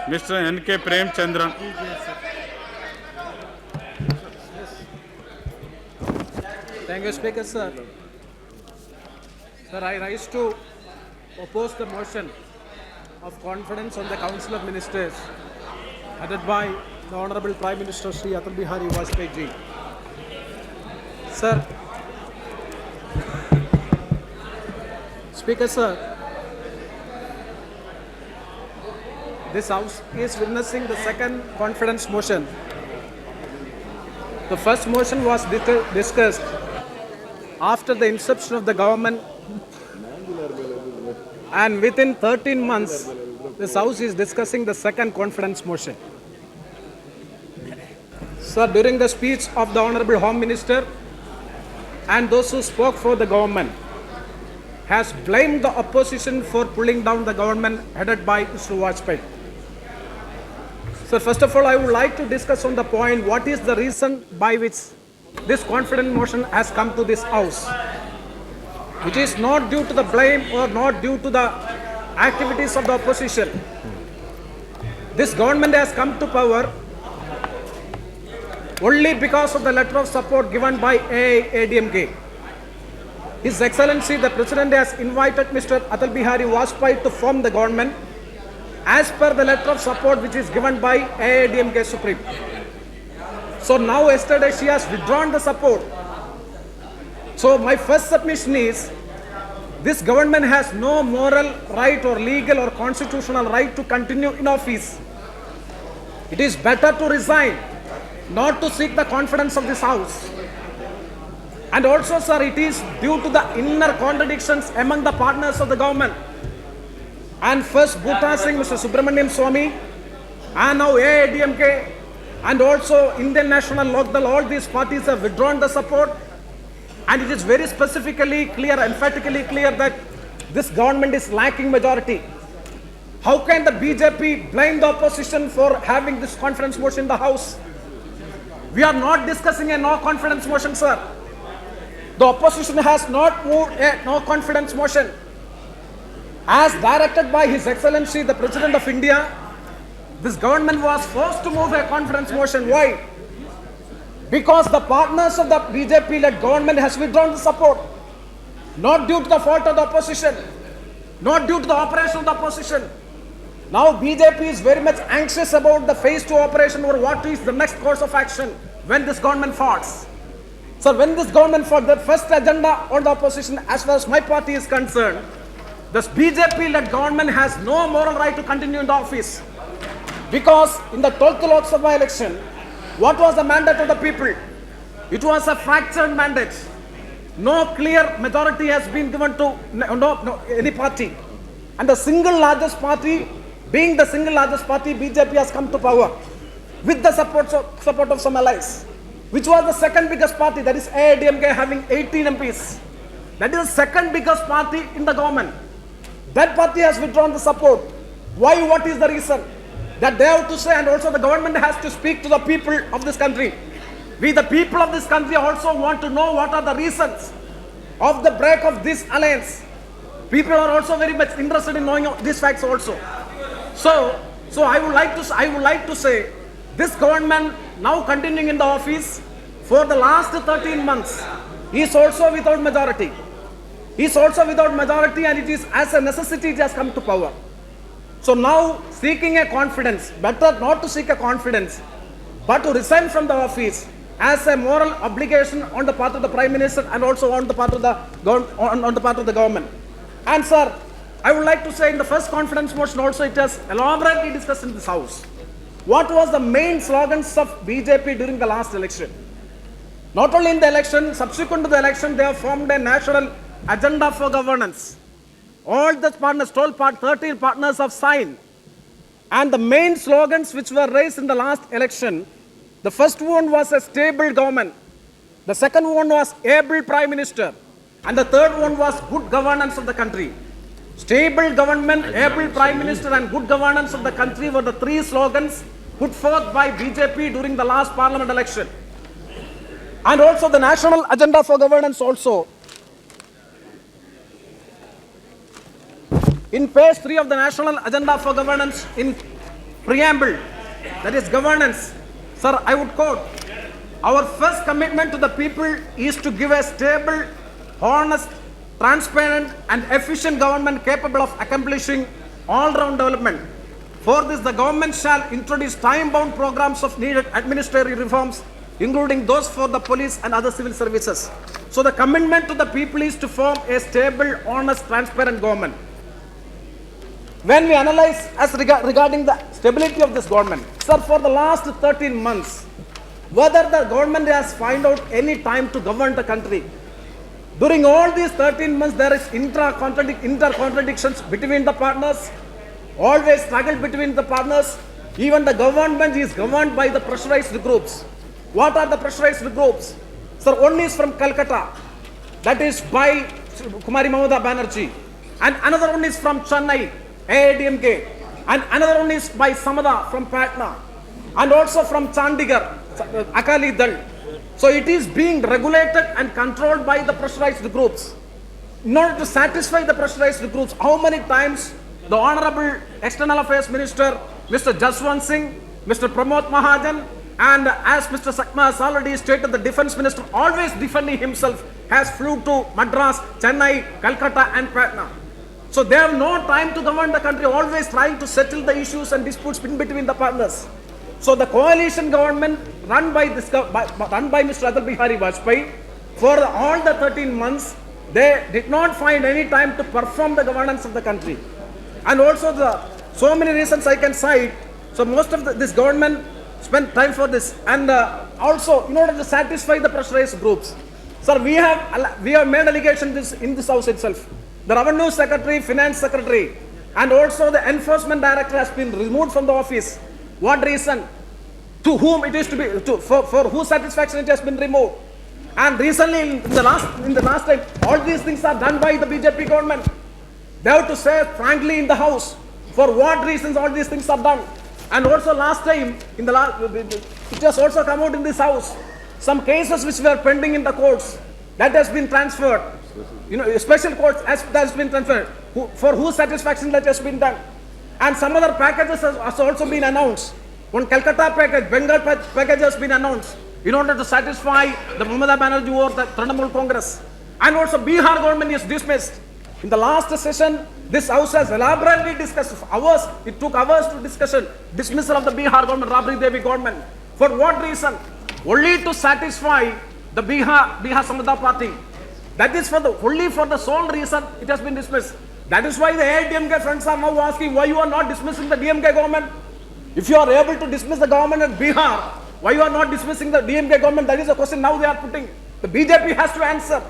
Mr. N.K. Premachandran. Thank you, Speaker, sir. Sir, I rise to oppose the motion of confidence on the Council of Ministers headed by the Honorable Prime Minister Shri Atal Bihari Vajpayee ji. Sir, Speaker, sir, this House is witnessing the second confidence motion. The first motion was discussed after the inception of the government, and within 13 months, this House is discussing the second confidence motion. Sir, during the speech of the Honorable Home Minister and those who spoke for the government has blamed the opposition for pulling down the government headed by Mr. Vajpayee. So first of all, I would like to discuss on the point what is the reason by which this confidence motion has come to this House. It is not due to the blame or not due to the activities of the opposition. This government has come to power only because of the letter of support given by AIADMK. His Excellency the President has invited Mr. Atal Bihari Vajpayee to form the government as per the letter of support which is given by AIADMK Supreme. So now yesterday she has withdrawn the support. So my first submission is, this government has no moral right or legal or constitutional right to continue in office. It is better to resign, not to seek the confidence of this House. And also, sir, it is due to the inner contradictions among the partners of the government. And first Bhutta Singh, Mr. Subramaniam Swamy, and now AIADMK, and also Indian National Lokdal, all these parties have withdrawn the support. And it is very specifically clear, emphatically clear that this government is lacking majority. How can the BJP blame the opposition for having this confidence motion in the House? We are not discussing a no confidence motion, sir. The opposition has not moved a no confidence motion. As directed by His Excellency the President of India, this government was forced to move a confidence motion. Why? Because the partners of the BJP-led government has withdrawn the support. Not due to the fault of the opposition, not due to the operation of the opposition. Now BJP is very much anxious about the phase 2 operation or what is the next course of action when this government falls. So when this government falls, the first agenda on the opposition as far as my party is concerned, this BJP-led government has no moral right to continue in the office. Because in the 12th Lok Sabha election, what was the mandate of the people? It was a fractured mandate. No clear majority has been given to any party. And the single largest party, being the single largest party, BJP has come to power with the support of some allies, which was the second biggest party, that is AIADMK, having 18 MPs. That is the second biggest party in the government. That party has withdrawn the support. Why? What is the reason? That they have to say, and also the government has to speak to the people of this country. We, the people of this country, also want to know what are the reasons of the break of this alliance. People are also very much interested in knowing these facts also. So I would like to say, this government now continuing in the office for the last 13 months is also without majority. Is also without majority, and it is as a necessity it has come to power. So now seeking a confidence, better not to seek a confidence, but to resign from the office as a moral obligation on the part of the Prime Minister and also on the part of the government. And sir, I would like to say in the first confidence motion also it has elaborately discussed in this House. What was the main slogans of BJP during the last election? Not only in the election, subsequent to the election, they have formed a national agenda for governance. All the partners, 13 partners have signed. And the main slogans which were raised in the last election, the first one was a stable government. The second one was able Prime Minister. And the third one was good governance of the country. Stable government, able Prime Minister and good governance of the country were the three slogans put forth by BJP during the last parliament election. And also the national agenda for governance also. In page 3 of the national agenda for governance, in preamble, that is governance. Sir, I would quote, our first commitment to the people is to give a stable, honest, transparent and efficient government capable of accomplishing all-round development. For this, the government shall introduce time-bound programs of needed administrative reforms, including those for the police and other civil services. So the commitment to the people is to form a stable, honest, transparent government. When we analyze regarding the stability of this government, sir, for the last 13 months, whether the government has found out any time to govern the country. During all these 13 months, there is inter-contradictions between the partners, always struggle between the partners. Even the government is governed by the pressurized groups. What are the pressurized groups? Sir, one is from Calcutta, that is by Kumari Mamata Banerjee, and another one is from Chennai, AIDMK, and another one is by Samada from Patna, and also from Chandigarh, Akali Dal. So it is being regulated and controlled by the pressurized groups. In order to satisfy the pressurized groups, how many times the Honorable External Affairs Minister, Mr. Jaswant Singh, Mr. Pramod Mahajan, and as Mr. Sakma has already stated, the Defence Minister always defending himself has flew to Madras, Chennai, Calcutta and Patna. So they have no time to govern the country, always trying to settle the issues and disputes in between the partners. So the coalition government run by Mr. Atal Bihari Vajpayee, for all the 13 months, they did not find any time to perform the governance of the country. And also so many reasons I can cite. So most of this government spent time for this, and also in order to satisfy the pressurized groups. Sir, we have made allegations in this house itself. The Revenue Secretary, Finance Secretary, and also the Enforcement Director has been removed from the office. What reason? To whom it is to be, for whose satisfaction it has been removed? And recently, in the last time, all these things are done by the BJP government. They have to say frankly in the house for what reasons all these things are done. And also last time, it has also come out in this house, some cases which were pending in the courts, that has been transferred. Special courts that has been transferred. For whose satisfaction that has been done. And some other packages has also been announced. One Calcutta package, Bengal package has been announced in order to satisfy the Mamata Banerjee or the Trinamool Congress. And also Bihar government is dismissed. In the last session, this house has elaborately discussed hours. It took hours to dismissal of the Bihar government, Rabri Devi government. For what reason? Only to satisfy the Bihar Samada party. That is only for the sole reason it has been dismissed. That is why the AIDMK friends are now asking why you are not dismissing the DMK government. If you are able to dismiss the government at Bihar, why you are not dismissing the DMK government? That is a question now they are putting. The BJP has to answer.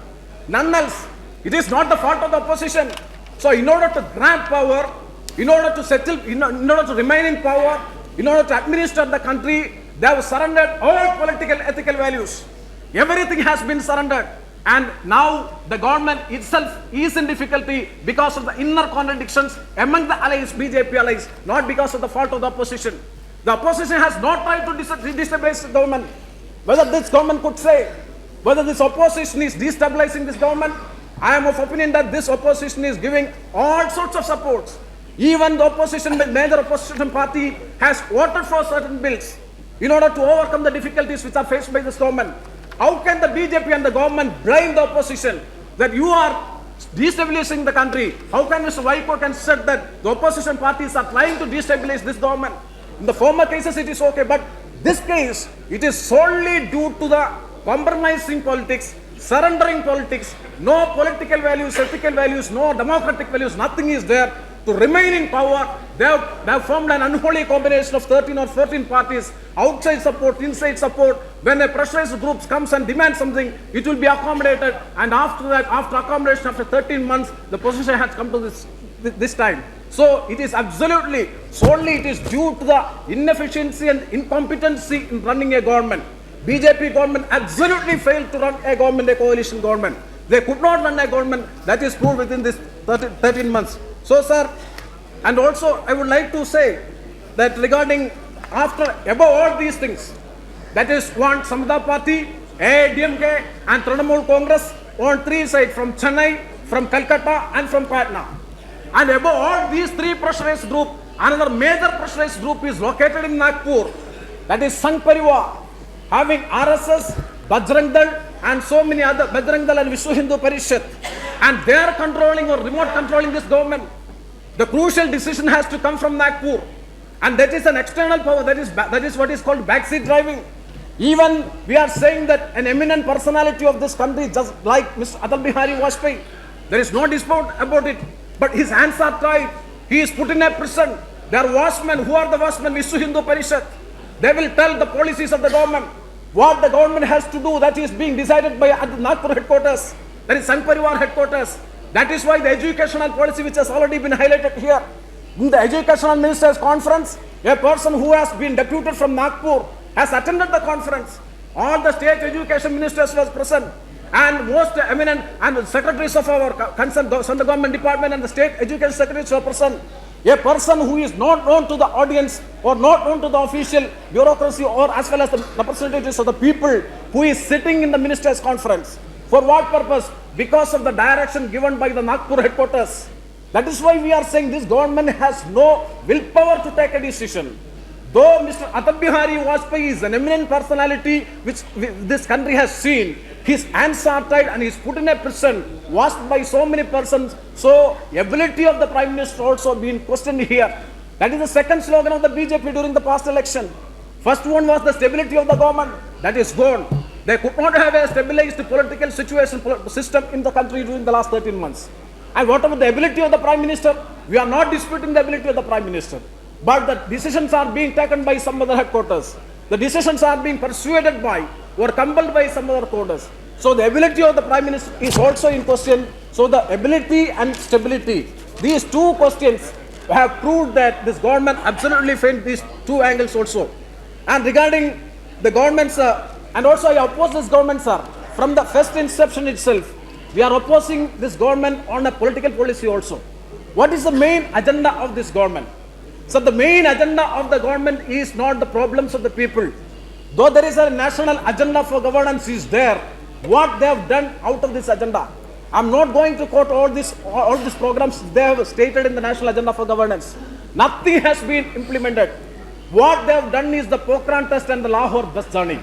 None else. It is not the fault of the opposition. So in order to grab power, in order to settle, in order to remain in power, in order to administer the country, they have surrendered all political, ethical values. Everything has been surrendered. And now the government itself is in difficulty because of the inner contradictions among the allies, BJP allies, not because of the fault of the opposition. The opposition has not tried to destabilize the government. Whether this government could say, whether this opposition is destabilizing this government, I am of opinion that this opposition is giving all sorts of supports. Even the major opposition party has voted for certain bills in order to overcome the difficulties which are faced by this government. How can the BJP and the government blame the opposition that you are destabilizing the country? How can Mr. Vaiko can say that the opposition parties are trying to destabilize this government? In the former cases it is okay, but this case, it is solely due to the compromising politics, surrendering politics, no political values, ethical values, no democratic values, nothing is there. To remain in power, they have formed an unholy combination of 13 or 14 parties, outside support, inside support. When a pressurized group comes and demands something, it will be accommodated. And after that, after accommodation, after 13 months, the position has come to this time. So it is absolutely, solely it is due to the inefficiency and incompetency in running a government. BJP government absolutely failed to run a government, a coalition government. They could not run a government, that is proved within this 13 months. So, sir, and also I would like to say that regarding above all these things, that is one Samada party, AIDMK and Trinamool Congress on three sides, from Chennai, from Calcutta and from Patna. And above all these three pressurized groups, Another major pressurized group is located in Nagpur, that is Sangh Parivar, having RSS, Bajrang Dal, and so many other, Bajrang Dal and Vishwa Hindu Parishad, and they are controlling or remote controlling this government. The crucial decision has to come from Nagpur, and that is an external power. That is what is called backseat driving. Even we are saying that an eminent personality of this country, just like Mr. Atal Bihari Vajpayee, there is no dispute about it, but his hands are tied. He is put in a prison. There are watchmen. Who are the watchmen? Vishwa Hindu Parishad. They will tell the policies of the government. What the government has to do, that is being decided by at the Nagpur headquarters. That is Sangh Parivar headquarters. That is why the educational policy, which has already been highlighted here, in the educational ministers conference, a person who has been deputed from Nagpur has attended the conference. All the state education ministers was present, and most eminent and secretaries of our concerned central government department and the state education secretaries were present. A person who is not known to the audience or not known to the official bureaucracy or as well as the representatives of the people, who is sitting in the ministers conference. For what purpose? Because of the direction given by the Nagpur headquarters. That is why we are saying this government has no willpower to take a decision. Though Mr. Atal Bihari Vajpayee is an eminent personality which this country has seen, his hands are tied and he is put in a prison, watched by so many persons. So, ability of the Prime Minister also being questioned here. That is the second slogan of the BJP during the past election. First one was the stability of the government. That is gone. They could not have a stabilized political system in the country during the last 13 months. And what about the ability of the Prime Minister? We are not disputing the ability of the Prime Minister. But the decisions are being taken by some other headquarters. The decisions are being persuaded by or compelled by some other quarters. So the ability of the Prime Minister is also in question. So the ability and stability, these two questions have proved that this government absolutely failed these two angles also. And regarding the government's, and also I oppose this government, sir, from the first inception itself. We are opposing this government on a political policy also. What is the main agenda of this government? So the main agenda of the government is not the problems of the people. Though there is a national agenda for governance is there, what they have done out of this agenda. I'm not going to quote all these programs they have stated in the national agenda for governance. Nothing has been implemented. What they have done is the Pokhran test and the Lahore bus journey.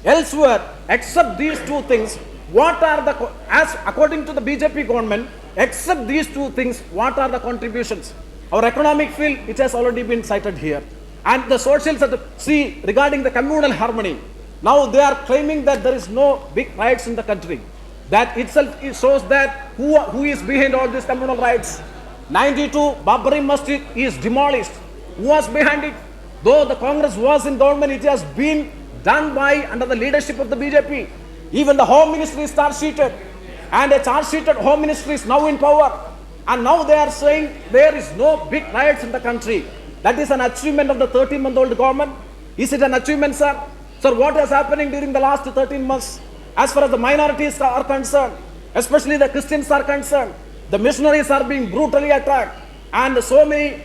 Elsewhere, except these two things, what are the, as according to the BJP government, except these two things, what are the contributions? Our economic field, it has already been cited here. And the social, see, regarding the communal harmony, now they are claiming that there is no big riots in the country. That itself shows that who is behind all these communal riots. 92, Babri Masjid is demolished. Who was behind it? Though the Congress was in government, it has been done by under the leadership of the BJP. Even the Home Ministry is charge-sheeted. And a charge-sheeted Home Ministry is now in power. And now they are saying there is no big riots in the country. That is an achievement of the 13-month-old government. Is it an achievement, sir? Sir, what is happening during the last 13 months? As far as the minorities are concerned, especially the Christians are concerned, the missionaries are being brutally attacked. And so many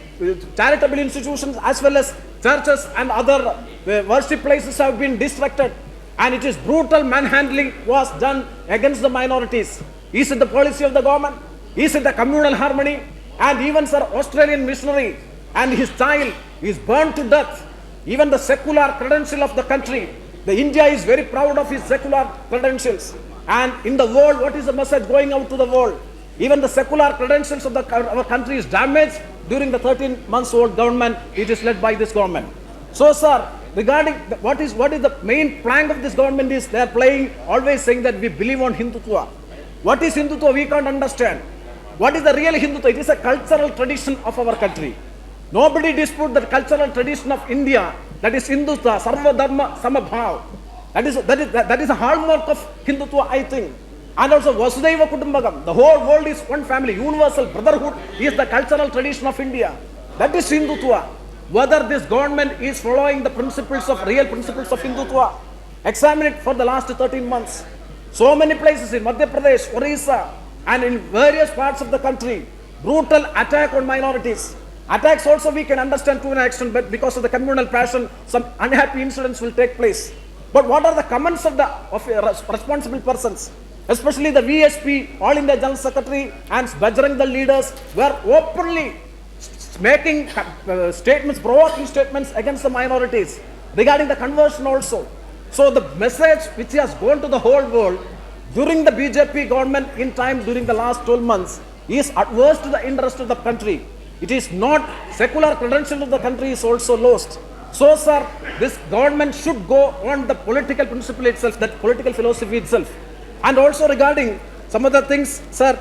charitable institutions as well as churches and other worship places have been destructed. And it is brutal manhandling was done against the minorities. Is it the policy of the government? Is it the communal harmony? And even, sir, Australian missionary and his child is burned to death. Even the secular credential of the country. The India is very proud of his secular credentials. And in the world, what is the message going out to the world? Even the secular credentials of our country is damaged during the 13-month-old government. It is led by this government. So, sir, regarding what is the main plank of this government is they are playing, always saying that we believe on Hindutva. What is Hindutva? We can't understand. What is the real Hindutva? It is a cultural tradition of our country. Nobody disputes the cultural tradition of India. That is Hindutva, Sarva Dharma Samabhav. That is a hallmark of Hindutva, I think. And also Vasudhaiva Kutumbakam. The whole world is one family. Universal brotherhood is the cultural tradition of India. That is Hindutva. Whether this government is following the real principles of Hindutva, examine it for the last 13 months. So many places in Madhya Pradesh, Orissa, and in various parts of the country, brutal attack on minorities. Attacks also we can understand to an extent, but because of the communal passion, some unhappy incidents will take place. But what are the comments of responsible persons? Especially the VSP, All India General Secretary and Bajrang Dal leaders were openly making statements, provoking statements against the minorities regarding the conversion also. So the message which has gone to the whole world during the BJP government in time during the last 12 months is adverse to the interest of the country. It is not secular credential of the country is also lost. So sir, this government should go on the political principle itself, that political philosophy itself. And also regarding some other things, sir,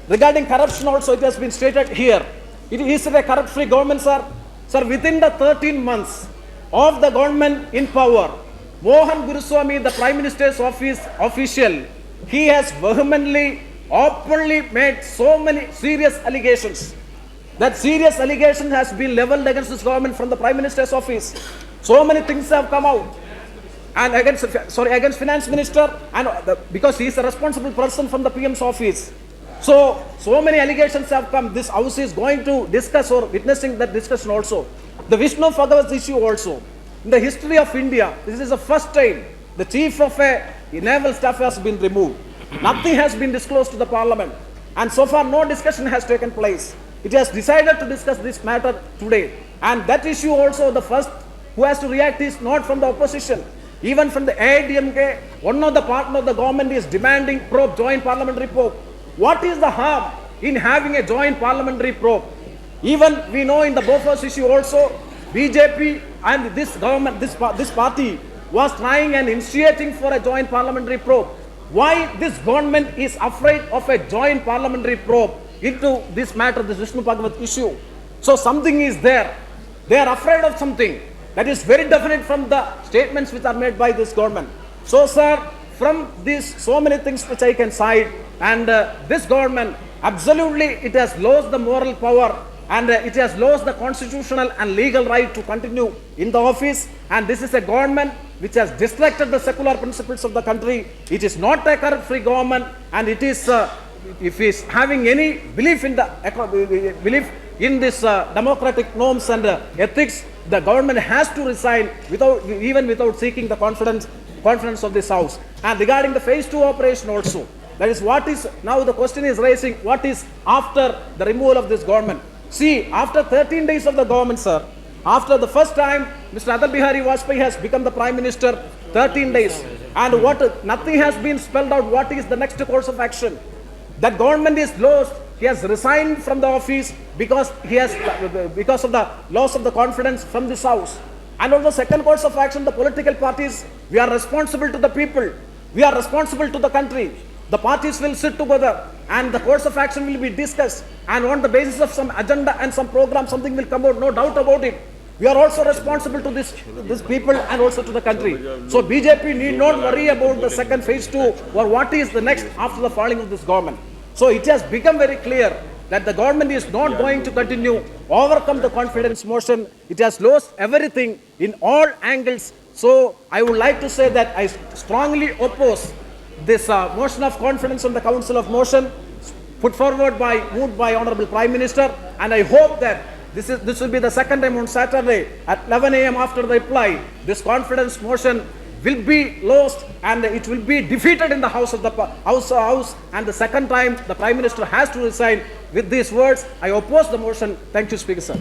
regarding corruption also it has been stated here. It is a corrupt-free government, sir. Sir, within the 13 months of the government in power, Mohan Guruswamy, the Prime Minister's office official, he has vehemently, openly made so many serious allegations. That serious allegation has been leveled against this government from the Prime Minister's office. So many things have come out. And against Finance Minister, and because he is a responsible person from the PM's office. So many allegations have come. This house is going to discuss or witnessing that discussion also. The Vishnu Bhagavat issue also. In the history of India, this is the first time the chief of a naval staff has been removed. Nothing has been disclosed to the parliament. And so far no discussion has taken place. It has decided to discuss this matter today. And that issue also, the first who has to react is not from the opposition. Even from the AIDMK, one of the partner of the government is demanding probe, joint parliamentary probe. What is the harm in having a joint parliamentary probe? Even we know in the Bofors issue also, BJP and this government, this party was trying and initiating for a joint parliamentary probe. Why this government is afraid of a joint parliamentary probe into this matter, this Vishnu Bhagavat issue? So something is there. They are afraid of something. That is very definite from the statements which are made by this government. So sir, from these so many things which I can cite, and this government absolutely it has lost the moral power, and it has lost the constitutional and legal right to continue in the office. And this is a government which has distracted the secular principles of the country. It is not a corrupt-free government, and it is if it is having any belief in this democratic norms and ethics, the government has to resign without seeking the confidence of this house. And regarding the phase 2 operation also, that is what is now the question is raising, what is after the removal of this government? See, after 13 days of the government, sir, after the first time Mr. Atal Bihari Vajpayee has become the Prime Minister, 13 days, and nothing has been spelled out what is the next course of action. That government is lost. He has resigned from the office because of the loss of the confidence from this house. And on the second course of action, the political parties, we are responsible to the people. We are responsible to the country. The parties will sit together and the course of action will be discussed. And on the basis of some agenda and some program, something will come out, no doubt about it. We are also responsible to this people and also to the country. So BJP need not worry about the second phase 2 or what is the next after the falling of this government. So it has become very clear that the government is not going to continue, overcome the confidence motion. It has lost everything in all angles. So I would like to say that I strongly oppose this motion of confidence on the Council of Motion moved by Honorable Prime Minister, and I hope that this will be the second time on Saturday at 11 a.m. after the reply. This confidence motion will be lost and it will be defeated in the House, and the second time the Prime Minister has to resign. With these words, I oppose the motion. Thank you, Speaker, sir.